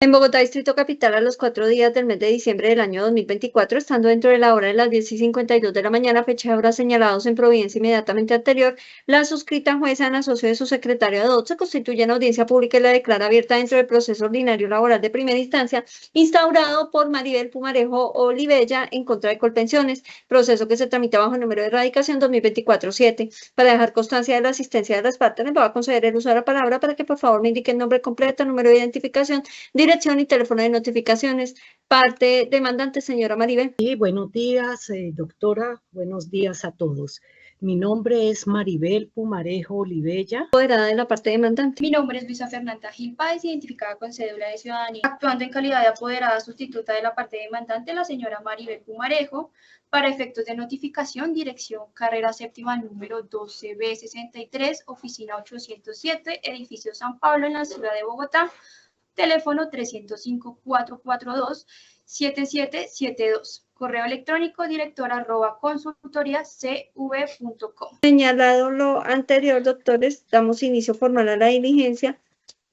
En Bogotá, Distrito Capital, a los 4 días del mes de diciembre del año 2024, estando dentro de la hora de las 10:52 de la mañana, fecha de hora señalados en providencia inmediatamente anterior, la suscrita jueza en asocio de su secretario ad hoc se constituye en audiencia pública y la declara abierta dentro del proceso ordinario laboral de primera instancia, instaurado por Maribel Pumarejo Olivella en contra de Colpensiones, proceso que se tramita bajo el número de erradicación 2024-7. Para dejar constancia de la asistencia de las partes, me voy a conceder el uso de la palabra para que por favor me indique el nombre completo, número de identificación, dirección y teléfono de notificaciones. Parte demandante, señora Maribel. Sí, buenos días, doctora. Buenos días a todos. Mi nombre es Maribel Pumarejo Olivella. Apoderada de la parte demandante. Mi nombre es Luisa Fernanda Gil Páez, identificada con cédula de ciudadanía, actuando en calidad de apoderada sustituta de la parte demandante, la señora Maribel Pumarejo, para efectos de notificación, dirección, carrera séptima número 12B63, oficina 807, edificio San Pablo, en la ciudad de Bogotá, teléfono 305-442-7772. Correo electrónico director@consultoriacv.com. Señalado lo anterior, doctores, damos inicio formal a la diligencia,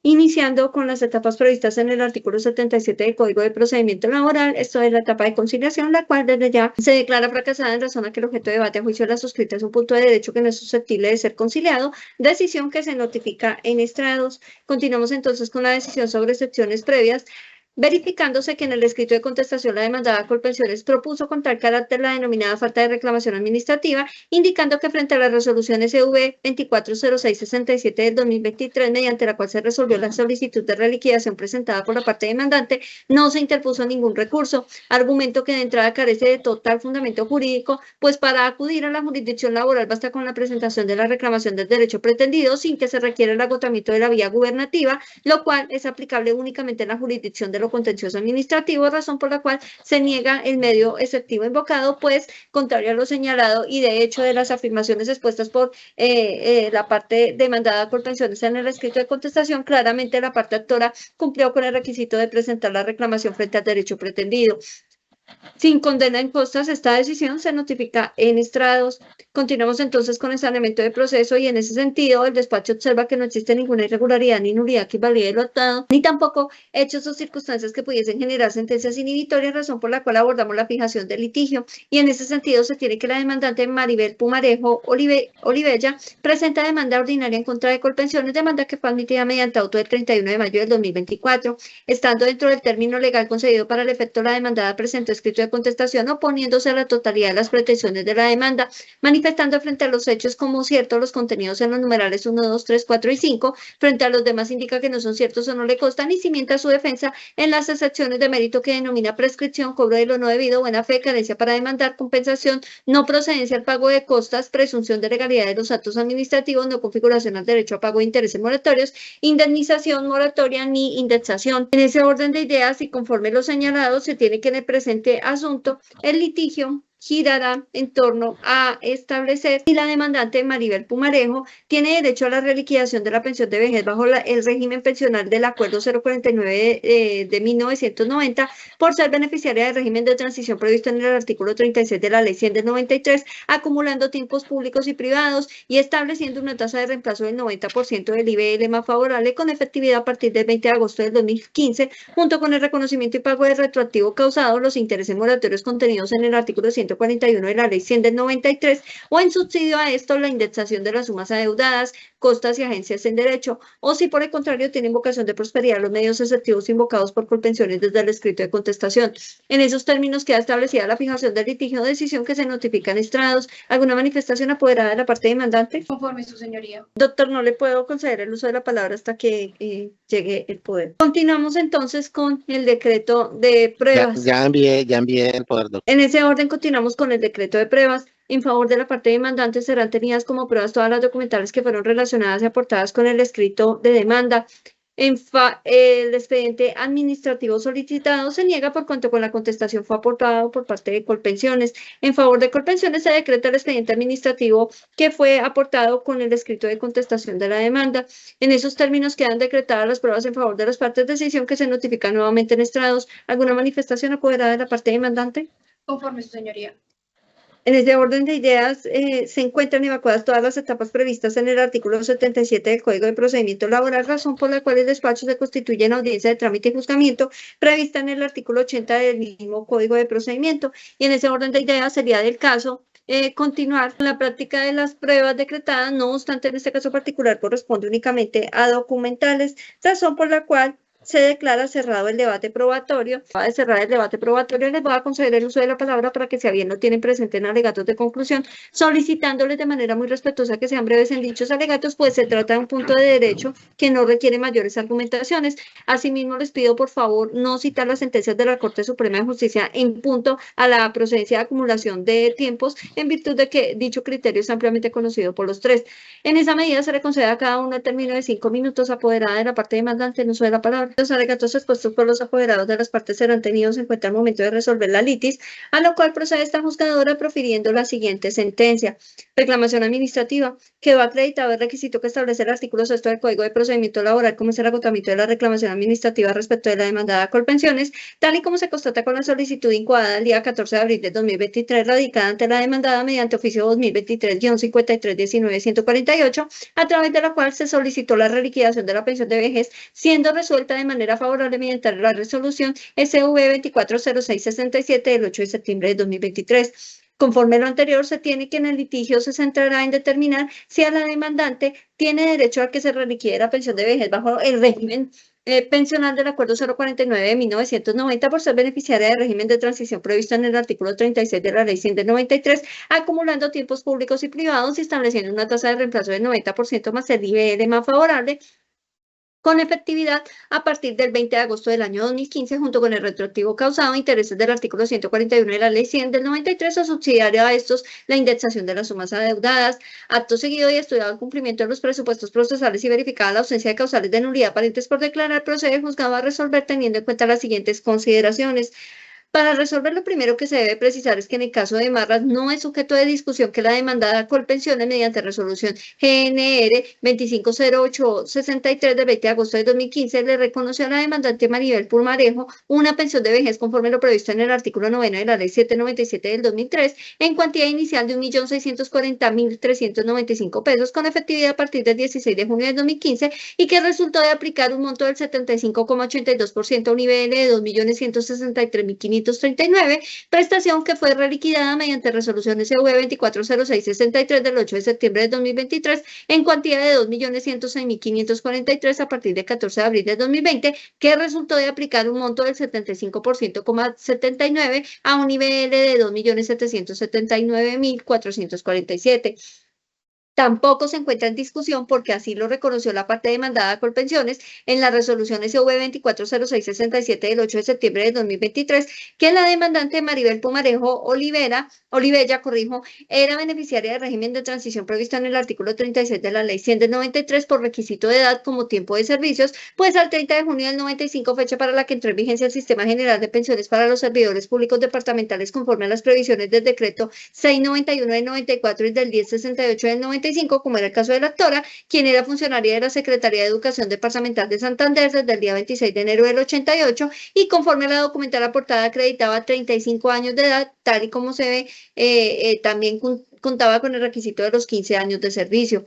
iniciando con las etapas previstas en el artículo 77 del Código de Procedimiento Laboral. Esto es la etapa de conciliación, la cual desde ya se declara fracasada en razón a que el objeto de debate a juicio de la suscrita es un punto de derecho que no es susceptible de ser conciliado, decisión que se notifica en estrados. Continuamos entonces con la decisión sobre excepciones previas. Verificándose que en el escrito de contestación la demandada Colpensiones propuso con tal carácter la denominada falta de reclamación administrativa, indicando que frente a la resolución SV 240667 del 2023, mediante la cual se resolvió la solicitud de reliquidación presentada por la parte demandante, no se interpuso ningún recurso, argumento que de entrada carece de total fundamento jurídico, pues para acudir a la jurisdicción laboral basta con la presentación de la reclamación del derecho pretendido sin que se requiera el agotamiento de la vía gubernativa, lo cual es aplicable únicamente en la jurisdicción de contencioso administrativo, razón por la cual se niega el medio exceptivo invocado, pues contrario a lo señalado y de hecho de las afirmaciones expuestas por la parte demandada por pensiones en el escrito de contestación, claramente la parte actora cumplió con el requisito de presentar la reclamación frente al derecho pretendido. Sin condena en costas, esta decisión se notifica en estrados. Continuamos entonces con el saneamiento de proceso y en ese sentido el despacho observa que no existe ninguna irregularidad ni nulidad que valide lo actado, ni tampoco hechos o circunstancias que pudiesen generar sentencias inhibitorias, razón por la cual abordamos la fijación del litigio. Y en ese sentido se tiene que la demandante Maribel Pumarejo Olivella presenta demanda ordinaria en contra de Colpensiones, demanda que fue admitida mediante auto del 31 de mayo del 2024. Estando dentro del término legal concedido para el efecto, la demandada presentó escrito de contestación oponiéndose a la totalidad de las pretensiones de la demanda, manifestando frente a los hechos como ciertos los contenidos en los numerales 1, 2, 3, 4 y 5, frente a los demás indica que no son ciertos o no le constan y cimienta su defensa en las excepciones de mérito que denomina prescripción, cobro de lo no debido, buena fe, carencia para demandar, compensación, no procedencia al pago de costas, presunción de legalidad de los actos administrativos, no configuración al derecho a pago de intereses moratorios, indemnización moratoria ni indexación. En ese orden de ideas y conforme lo señalado, se tiene que en el presente asunto, el litigio girará en torno a establecer si la demandante Maribel Pumarejo tiene derecho a la reliquidación de la pensión de vejez bajo el régimen pensional del Acuerdo 049 de 1990 por ser beneficiaria del régimen de transición previsto en el artículo 36 de la Ley 100 del 93, acumulando tiempos públicos y privados y estableciendo una tasa de reemplazo del 90% del IBL más favorable con efectividad a partir del 20 de agosto del 2015, junto con el reconocimiento y pago de retroactivo causado los intereses moratorios contenidos en el artículo 141 de la Ley 100 del 93, o en subsidio a esto la indexación de las sumas adeudadas, costas y agencias en derecho, o si por el contrario tienen vocación de prosperidad los medios exceptivos invocados por Colpensiones desde el escrito de contestación. En esos términos queda establecida la fijación del litigio o decisión que se notifica en estrados. ¿Alguna manifestación apoderada de la parte demandante? Conforme su señoría. Doctor, no le puedo conceder el uso de la palabra hasta que llegue el poder. Continuamos entonces con el decreto de pruebas. Ya envié el poder, doctor. En ese orden continuamos con el decreto de pruebas. En favor de la parte demandante serán tenidas como pruebas todas las documentales que fueron relacionadas y aportadas con el escrito de demanda. El expediente administrativo solicitado se niega por cuanto con la contestación fue aportado por parte de Colpensiones. En favor de Colpensiones se decreta el expediente administrativo que fue aportado con el escrito de contestación de la demanda. En esos términos quedan decretadas las pruebas en favor de las partes de decisión que se notifican nuevamente en estrados. ¿Alguna manifestación apoderada de la parte demandante? Conforme su señoría. En ese orden de ideas se encuentran evacuadas todas las etapas previstas en el artículo 77 del Código de Procedimiento Laboral, razón por la cual el despacho se constituye en audiencia de trámite y juzgamiento prevista en el artículo 80 del mismo Código de Procedimiento. Y en ese orden de ideas sería del caso continuar con la práctica de las pruebas decretadas, no obstante en este caso particular corresponde únicamente a documentales, razón por la cual se declara cerrado el debate probatorio. Va a cerrar el debate probatorio, les voy a conceder el uso de la palabra para que si a bien no tienen presente en alegatos de conclusión, solicitándoles de manera muy respetuosa que sean breves en dichos alegatos, pues se trata de un punto de derecho que no requiere mayores argumentaciones. Asimismo, les pido por favor no citar las sentencias de la Corte Suprema de Justicia en punto a la procedencia de acumulación de tiempos, en virtud de que dicho criterio es ampliamente conocido por los tres. En esa medida se le concede a cada uno el término de 5 minutos apoderada de la parte demandante en uso de la palabra. Los alegatos expuestos por los apoderados de las partes serán tenidos en cuenta al momento de resolver la litis, a lo cual procede esta juzgadora profiriendo la siguiente sentencia. Reclamación administrativa. Quedó acreditado el requisito que establece el artículo 6 del Código de Procedimiento Laboral como es el agotamiento de la reclamación administrativa respecto de la demandada Colpensiones, tal y como se constata con la solicitud incoada el día 14 de abril de 2023 radicada ante la demandada mediante oficio 2023-5319-148, a través de la cual se solicitó la reliquidación de la pensión de vejez, siendo resuelta de manera favorable mediante la resolución SV 240667 del 8 de septiembre de 2023. Conforme a lo anterior, se tiene que en el litigio se centrará en determinar si a la demandante tiene derecho a que se reliquide la pensión de vejez bajo el régimen pensional del Acuerdo 049 de 1990 por ser beneficiaria del régimen de transición previsto en el artículo 36 de la Ley 100 del 93, acumulando tiempos públicos y privados y estableciendo una tasa de reemplazo del 90% más el IBL más favorable, con efectividad a partir del 20 de agosto del año 2015, junto con el retroactivo causado a intereses del artículo 141 de la Ley 100 del 93, o subsidiaria a estos la indexación de las sumas adeudadas. Acto seguido y estudiado el cumplimiento de los presupuestos procesales y verificada la ausencia de causales de nulidad aparentes por declarar, procede el juzgado a resolver teniendo en cuenta las siguientes consideraciones. Para resolver, lo primero que se debe precisar es que en el caso de Marras no es sujeto de discusión que la demandada Colpensiones mediante resolución GNR 250863 del 20 de agosto de 2015 le reconoció a la demandante Maribel Pumarejo una pensión de vejez conforme lo previsto en el artículo 9 de la Ley 797 del 2003 en cuantía inicial de 1.640.395 pesos con efectividad a partir del 16 de junio de 2015 y que resultó de aplicar un monto del 75,82% a un IBL de 2.163.539, prestación que fue reliquidada mediante resolución SV 240663 del 8 de septiembre de 2023 en cuantía de 2.106.543 a partir del 14 de abril de 2020, que resultó de aplicar un monto del 75,79% a un IBL de 2.779.447. Tampoco se encuentra en discusión, porque así lo reconoció la parte demandada Colpensiones en la resolución SV 240667 del 8 de septiembre de 2023, que la demandante Maribel Pumarejo Olivella, era beneficiaria del régimen de transición previsto en el artículo 36 de la Ley 100 del 93 por requisito de edad como tiempo de servicios, pues al 30 de junio del 95, fecha para la que entró en vigencia el Sistema General de Pensiones para los Servidores Públicos Departamentales conforme a las previsiones del decreto 691 del 94 y del 1068 del 95, como era el caso de la actora, quien era funcionaria de la Secretaría de Educación Departamental de Santander desde el día 26 de enero del 88 y conforme a la documental aportada acreditaba 35 años de edad, tal y como se ve, también contaba con el requisito de los 15 años de servicio.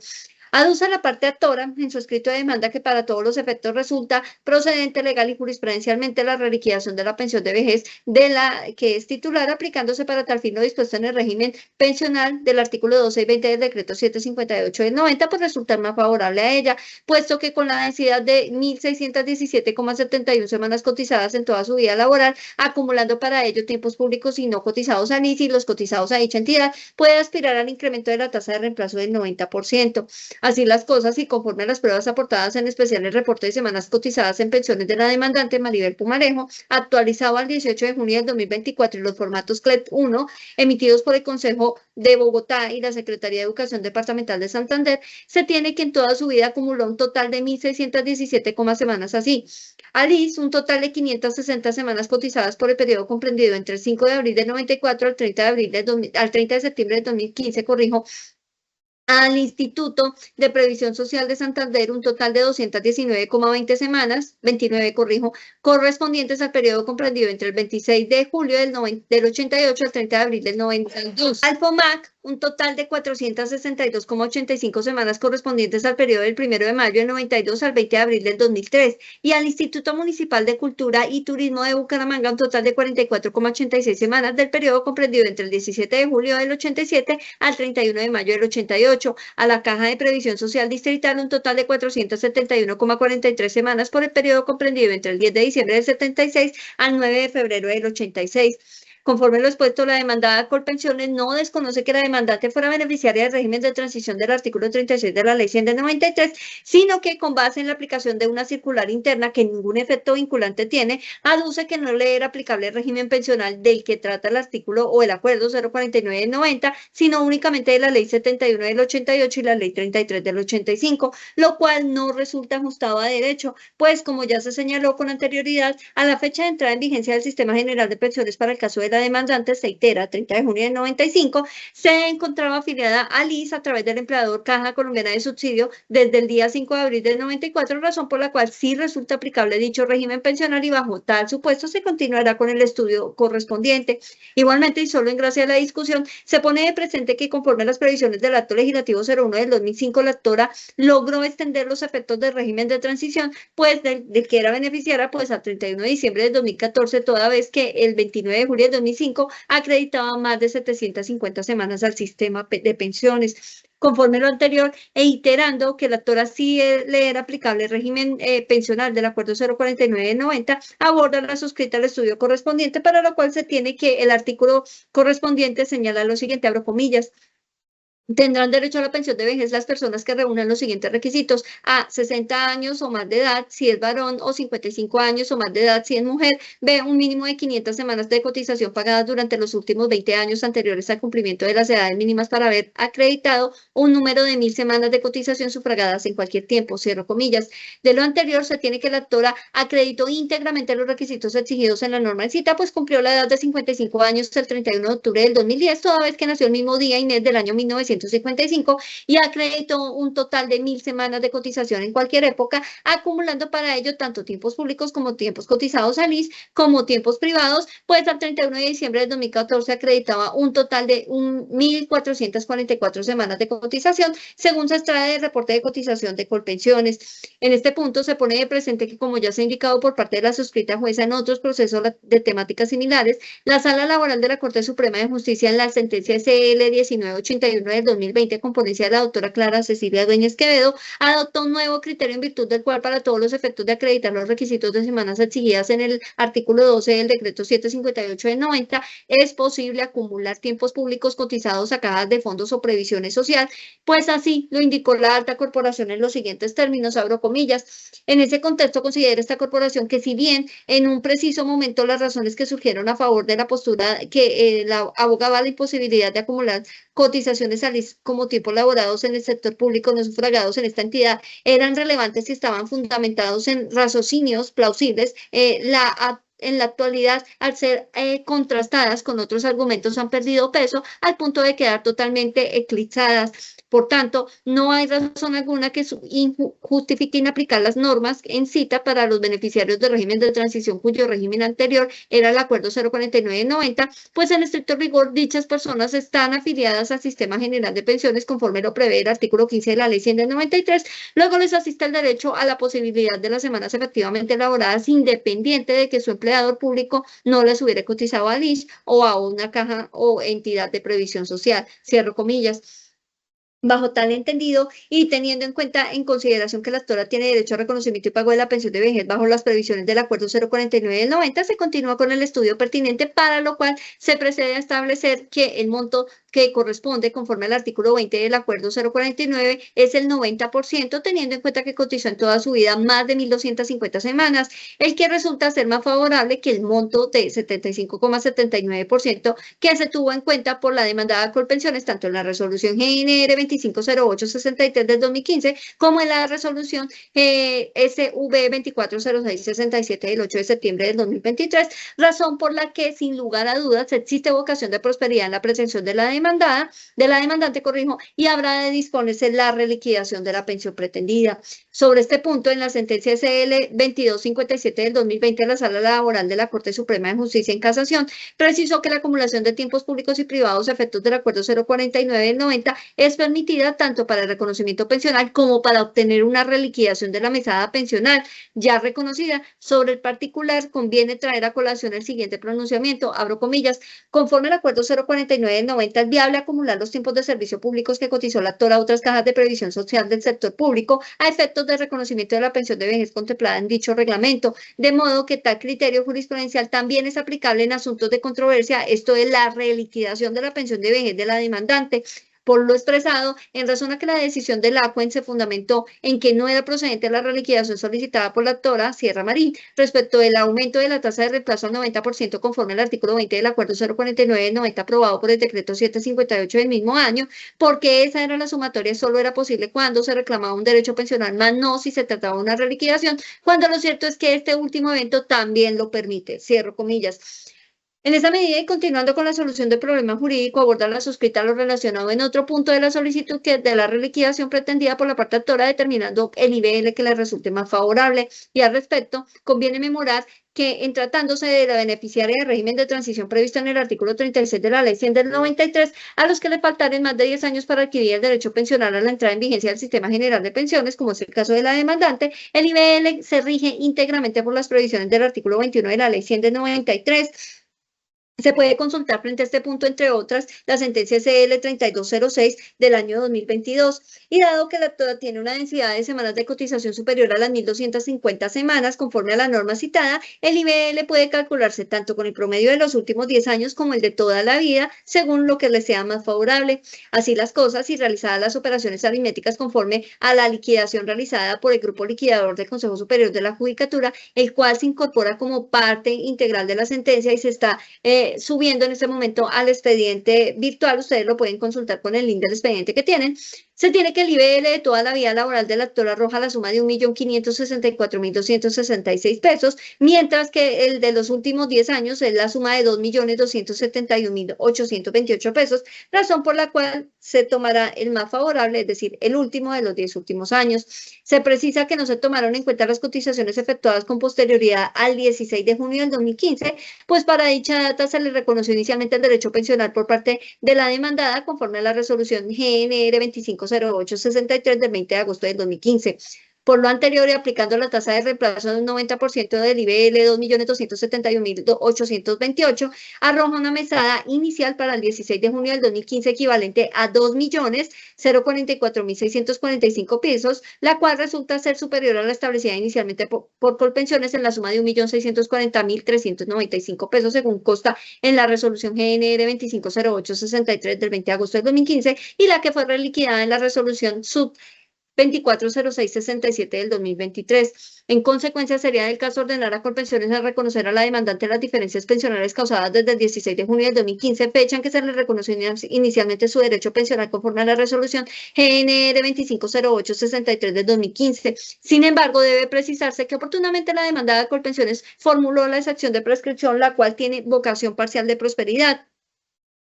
Aduce la parte actora en su escrito de demanda que para todos los efectos resulta procedente legal y jurisprudencialmente la reliquidación de la pensión de vejez de la que es titular, aplicándose para tal fin lo dispuesto en el régimen pensional del artículo 12 y 20 del decreto 758 del 90, pues resultar más favorable a ella, puesto que con la densidad de 1.617,71 semanas cotizadas en toda su vida laboral, acumulando para ello tiempos públicos y no cotizados a NIS y los cotizados a dicha entidad, puede aspirar al incremento de la tasa de reemplazo del 90%. Así las cosas, y conforme a las pruebas aportadas, en especial el reporte de semanas cotizadas en pensiones de la demandante Maribel Pumarejo, actualizado al 18 de junio del 2024 y los formatos CLET 1, emitidos por el Consejo de Bogotá y la Secretaría de Educación Departamental de Santander, se tiene que en toda su vida acumuló un total de 1.617 semanas así. Alice, un total de 560 semanas cotizadas por el periodo comprendido entre el 5 de abril del 94 al 30 de septiembre de 2015, al Instituto de Previsión Social de Santander un total de 219,20 semanas, 29 corrijo, correspondientes al periodo comprendido entre el 26 de julio del 88 al 30 de abril del 92. Al FOMAC un total de 462,85 semanas correspondientes al periodo del 1 de mayo del 92 al 20 de abril del 2003. Y al Instituto Municipal de Cultura y Turismo de Bucaramanga un total de 44,86 semanas del periodo comprendido entre el 17 de julio del 87 al 31 de mayo del 88. A la Caja de Previsión Social Distrital un total de 471,43 semanas por el periodo comprendido entre el 10 de diciembre del 76 al 9 de febrero del 86. Conforme lo expuesto, la demandada Colpensiones no desconoce que la demandante fuera beneficiaria del régimen de transición del artículo 36 de la Ley 100 del 93, sino que con base en la aplicación de una circular interna que ningún efecto vinculante tiene, aduce que no le era aplicable el régimen pensional del que trata el artículo o el acuerdo 049 del 90, sino únicamente de la Ley 71 del 88 y la Ley 33 del 85, lo cual no resulta ajustado a derecho, pues como ya se señaló con anterioridad, a la fecha de entrada en vigencia del Sistema General de Pensiones para el caso de la demandante Seitera, 30 de junio del 95, se encontraba afiliada al IS a través del empleador Caja Colombiana de Subsidio desde el día 5 de abril del 94, razón por la cual sí resulta aplicable dicho régimen pensional y bajo tal supuesto se continuará con el estudio correspondiente. Igualmente, y solo en gracia a la discusión, se pone de presente que conforme a las previsiones del Acto Legislativo 01 del 2005, la actora logró extender los efectos del régimen de transición, pues del que era beneficiaria, pues a 31 de diciembre del 2014, toda vez que el 29 de julio del 2005 acreditaba más de 750 semanas al sistema de pensiones. Conforme lo anterior, e iterando que la actora sí le era aplicable el régimen pensional del acuerdo 049 del 90, aborda la suscrita al estudio correspondiente, para lo cual se tiene que el artículo correspondiente señala lo siguiente, abro comillas: tendrán derecho a la pensión de vejez las personas que reúnan los siguientes requisitos: A, 60 años o más de edad si es varón, o 55 años o más de edad si es mujer; B, un mínimo de 500 semanas de cotización pagadas durante los últimos 20 años anteriores al cumplimiento de las edades mínimas para haber acreditado un número de 1000 semanas de cotización sufragadas en cualquier tiempo, cierro comillas. De lo anterior, se tiene que la actora acreditó íntegramente los requisitos exigidos en la norma en cita, pues cumplió la edad de 55 años el 31 de octubre del 2010, toda vez que nació el mismo día y mes del año 1955, y acreditó un total de 1000 semanas de cotización en cualquier época, acumulando para ello tanto tiempos públicos como tiempos cotizados al IS, como tiempos privados, pues al 31 de diciembre del 2014 acreditaba un total de 1444 semanas de cotización, según se extrae del reporte de cotización de Colpensiones. En este punto se pone de presente que, como ya se ha indicado por parte de la suscrita jueza en otros procesos de temáticas similares, la Sala Laboral de la Corte Suprema de Justicia, en la sentencia SL 1981 del 2020, con ponencia de la doctora Clara Cecilia Dueñas Quevedo, adoptó un nuevo criterio en virtud del cual, para todos los efectos de acreditar los requisitos de semanas exigidas en el artículo 12 del decreto 758 del 90, es posible acumular tiempos públicos cotizados a cajas de fondos o previsiones social, pues así lo indicó la alta corporación en los siguientes términos, abro comillas: en ese contexto considera esta corporación que, si bien en un preciso momento las razones que surgieron a favor de la postura que la abogaba la imposibilidad de acumular cotizaciones al IS como tiempos laborados en el sector público no sufragados en esta entidad eran relevantes y estaban fundamentados en raciocinios plausibles, en la actualidad, al ser contrastadas con otros argumentos, han perdido peso al punto de quedar totalmente eclipsadas. Por tanto, no hay razón alguna que justifique inaplicar las normas en cita para los beneficiarios del régimen de transición cuyo régimen anterior era el acuerdo 049-90, pues en estricto rigor dichas personas están afiliadas al Sistema General de Pensiones conforme lo prevé el artículo 15 de la Ley 100 del 93. Luego les asiste el derecho a la posibilidad de las semanas efectivamente elaboradas, independiente de que su empleador público no les hubiera cotizado al ISS o a una caja o entidad de previsión social, cierro comillas. Bajo tal entendido y teniendo en cuenta en consideración que la actora tiene derecho a reconocimiento y pago de la pensión de vejez bajo las previsiones del acuerdo 049 del 90, se continúa con el estudio pertinente, para lo cual se procede a establecer que el monto que corresponde conforme al artículo 20 del acuerdo 049 es el 90%, teniendo en cuenta que cotizó en toda su vida más de 1250 semanas, el que resulta ser más favorable que el monto de 75,79% que se tuvo en cuenta por la demandada Colpensiones, tanto en la resolución GNR 250863 del 2015, como en la resolución SV 240667 del 8 de septiembre del 2023, razón por la que, sin lugar a dudas, existe vocación de prosperidad en la pretensión de la demandante, y habrá de disponerse la reliquidación de la pensión pretendida. Sobre este punto, en la sentencia SL 2257 del 2020, la Sala Laboral de la Corte Suprema de Justicia en Casación precisó que la acumulación de tiempos públicos y privados a efectos del Acuerdo 049 del 90 es permitida tanto para el reconocimiento pensional como para obtener una reliquidación de la mesada pensional ya reconocida. Sobre el particular, conviene traer a colación el siguiente pronunciamiento, abro comillas: conforme al Acuerdo 049 del 90, es viable acumular los tiempos de servicio públicos que cotizó la actora a otras cajas de previsión social del sector público a efectos de reconocimiento de la pensión de vejez contemplada en dicho reglamento, de modo que tal criterio jurisprudencial también es aplicable en asuntos de controversia, esto es la reliquidación de la pensión de vejez de la demandante. Por lo expresado, en razón a que la decisión del ACUEN se fundamentó en que no era procedente la reliquidación solicitada por la actora Sierra Marín respecto del aumento de la tasa de reemplazo al 90% conforme al artículo 20 del Acuerdo 049 del 90 aprobado por el decreto 758 del mismo año, porque esa era la sumatoria, solo era posible cuando se reclamaba un derecho pensional, más no si se trataba de una reliquidación, cuando lo cierto es que este último evento también lo permite. Cierro comillas. En esa medida, y continuando con la solución del problema jurídico, aborda la suscrita lo relacionado en otro punto de la solicitud, que es de la reliquidación pretendida por la parte actora, determinando el IBL que le resulte más favorable. Y al respecto, conviene memorar que, en tratándose de la beneficiaria de régimen de transición previsto en el artículo 36 de la Ley 100 del 93, a los que le faltaren más de 10 años para adquirir el derecho pensional a la entrada en vigencia del Sistema General de Pensiones, como es el caso de la demandante, el IBL se rige íntegramente por las previsiones del artículo 21 de la Ley 100 del 93. Se puede consultar frente a este punto, entre otras, la sentencia SL 3206 del año 2022. Y dado que la actora tiene una densidad de semanas de cotización superior a las 1.250 semanas, conforme a la norma citada, el IBL puede calcularse tanto con el promedio de los últimos 10 años como el de toda la vida, según lo que le sea más favorable. Así las cosas, y realizadas las operaciones aritméticas conforme a la liquidación realizada por el Grupo Liquidador del Consejo Superior de la Judicatura, el cual se incorpora como parte integral de la sentencia y se está subiendo en este momento al expediente virtual. Ustedes lo pueden consultar con el link del expediente que tienen. Se tiene que el IBL de toda la vida laboral de la actora arroja la suma de 1.564.266 pesos, mientras que el de los últimos 10 años es la suma de 2.271.828 pesos, razón por la cual se tomará el más favorable, es decir, el último de los 10 últimos años. Se precisa que no se tomaron en cuenta las cotizaciones efectuadas con posterioridad al 16 de junio del 2015, pues para dicha data se le reconoció inicialmente el derecho pensional por parte de la demandada conforme a la resolución GNR 250863 del 20 de agosto del 2015. Por lo anterior, y aplicando la tasa de reemplazo del 90% del IBL 2.271.828, arroja una mesada inicial para el 16 de junio del 2015 equivalente a 2.044.645 pesos, la cual resulta ser superior a la establecida inicialmente por Colpensiones en la suma de 1.640.395 pesos, según consta en la resolución GNR 250863 del 20 de agosto del 2015, y la que fue reliquidada en la resolución sub 240667 del 2023. En consecuencia, sería del caso ordenar a Colpensiones a reconocer a la demandante las diferencias pensionales causadas desde el 16 de junio del 2015, fecha en que se le reconoció inicialmente su derecho pensional conforme a la resolución GNR 250863 del 2015. Sin embargo, debe precisarse que oportunamente la demandada Colpensiones formuló la excepción de prescripción, la cual tiene vocación parcial de prosperidad.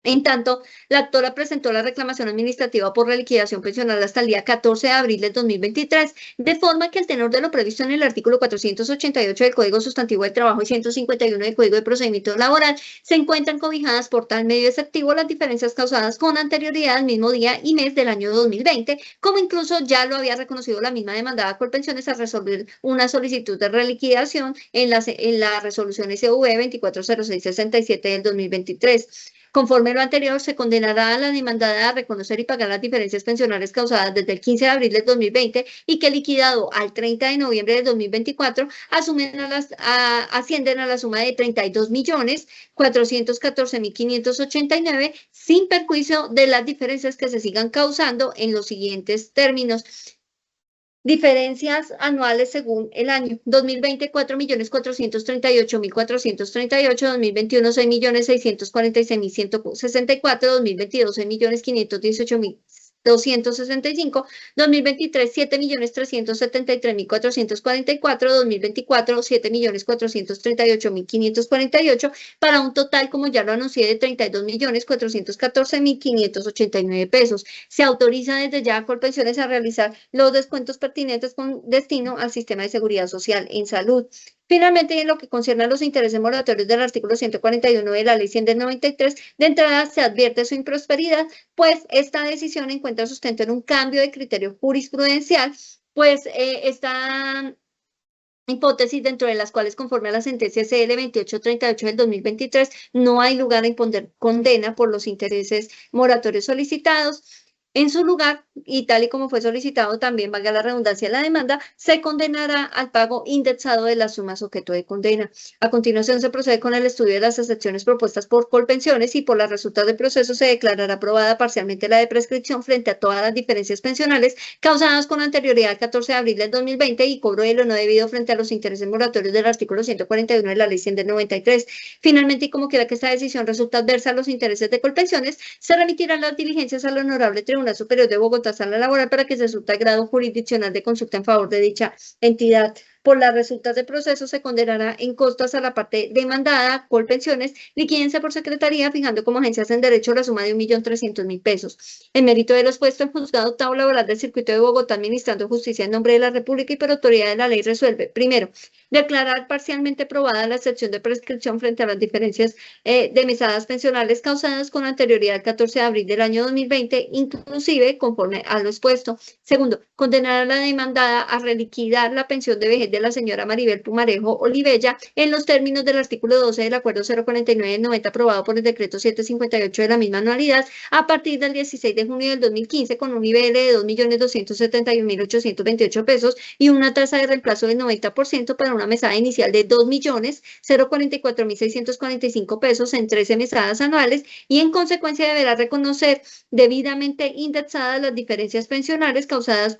En tanto, la actora presentó la reclamación administrativa por reliquidación pensional hasta el día 14 de abril del 2023, de forma que el tenor de lo previsto en el artículo 488 del Código Sustantivo del Trabajo y 151 del Código de Procedimiento Laboral se encuentran cobijadas por tal medio exceptivo las diferencias causadas con anterioridad al mismo día y mes del año 2020, como incluso ya lo había reconocido la misma demandada Colpensiones al resolver una solicitud de reliquidación en la resolución SV 240667 del 2023. Conforme lo anterior, se condenará a la demandada a reconocer y pagar las diferencias pensionales causadas desde el 15 de abril del 2020 y que, liquidado al 30 de noviembre del 2024, ascienden a la suma de 32.414.589, sin perjuicio de las diferencias que se sigan causando en los siguientes términos. Diferencias anuales según el año: 2020, 4.438.438, 2021, 6.646.164, 2022, 6.518.000. 265, 2023 7.373.444, 2024 7.438.548, para un total, como ya lo anuncié, de 32.414.589 pesos. Se autoriza desde ya a Colpensiones a realizar los descuentos pertinentes con destino al sistema de seguridad social en salud. Finalmente, en lo que concierne a los intereses moratorios del artículo 141 de la Ley 100 del 93, de entrada se advierte su improsperidad, pues esta decisión encuentra sustento en un cambio de criterio jurisprudencial, pues esta hipótesis dentro de las cuales, conforme a la sentencia CL 2838 del 2023, no hay lugar a imponer condena por los intereses moratorios solicitados. En su lugar, y tal y como fue solicitado también, valga la redundancia de la demanda, se condenará al pago indexado de las sumas objeto de condena. A continuación se procede con el estudio de las excepciones propuestas por Colpensiones y por las resultas del proceso se declarará aprobada parcialmente la de prescripción frente a todas las diferencias pensionales causadas con anterioridad al 14 de abril del 2020 y cobro de lo no debido frente a los intereses moratorios del artículo 141 de la Ley 100 del 93. Finalmente, y como quiera que esta decisión resulte adversa a los intereses de Colpensiones, se remitirán las diligencias al Honorable Tribunal Superior de Bogotá, Sala Laboral, para que se surta grado jurisdiccional de consulta en favor de dicha entidad. Por las resultas del proceso se condenará en costas a la parte demandada, Colpensiones, liquídense por secretaría, fijando como agencias en derecho la suma de 1.300.000 pesos. En mérito de los puestos, el Juzgado Octavo Laboral del Circuito de Bogotá, administrando justicia en nombre de la República y por autoridad de la ley, resuelve: primero, declarar parcialmente probada la excepción de prescripción frente a las diferencias de mesadas pensionales causadas con anterioridad al 14 de abril del año 2020, inclusive conforme a lo expuesto. Segundo, condenar a la demandada a reliquidar la pensión de vejez de la señora Maribel Pumarejo Olivella en los términos del artículo 12 del acuerdo 049 del 90 aprobado por el decreto 758 de la misma anualidad a partir del 16 de junio del 2015 con un nivel de 2.271.828 pesos y una tasa de reemplazo del 90% para una mesada inicial de 2.044.645 pesos en 13 mesadas anuales, y en consecuencia deberá reconocer debidamente indexadas las diferencias pensionales causadas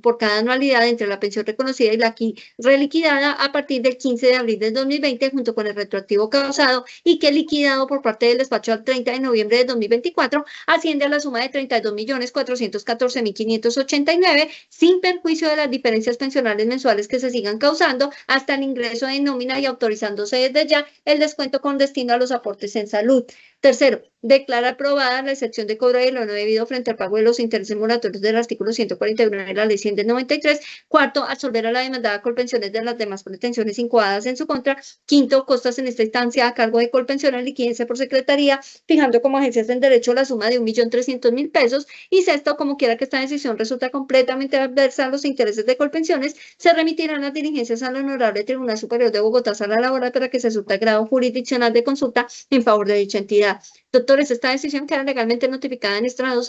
por cada anualidad entre la pensión reconocida y la aquí reliquidada a partir del 15 de abril del 2020 junto con el retroactivo causado y que liquidado por parte del despacho al 30 de noviembre de 2024 asciende a la suma de 32.414.589 sin perjuicio de las diferencias pensionales mensuales que se sigan causando hasta el ingreso de nómina y autorizándose desde ya el descuento con destino a los aportes en salud. Tercero, declara aprobada la excepción de cobro de lo no debido frente al pago de los intereses moratorios del artículo 141 de la Ley 100 del 93. Cuarto, absolver a la demandada Colpensiones de las demás pretensiones incoadas en su contra. Quinto, costas en esta instancia a cargo de Colpensiones, liquídense por secretaría, fijando como agencias en derecho la suma de 1.300.000 pesos. Y sexto, como quiera que esta decisión resulta completamente adversa a los intereses de Colpensiones, se remitirán las diligencias al Honorable Tribunal Superior de Bogotá, Sala Laboral, para que se surta grado jurisdiccional de consulta en favor de dicha entidad. Doctores, esta decisión queda legalmente notificada en estrados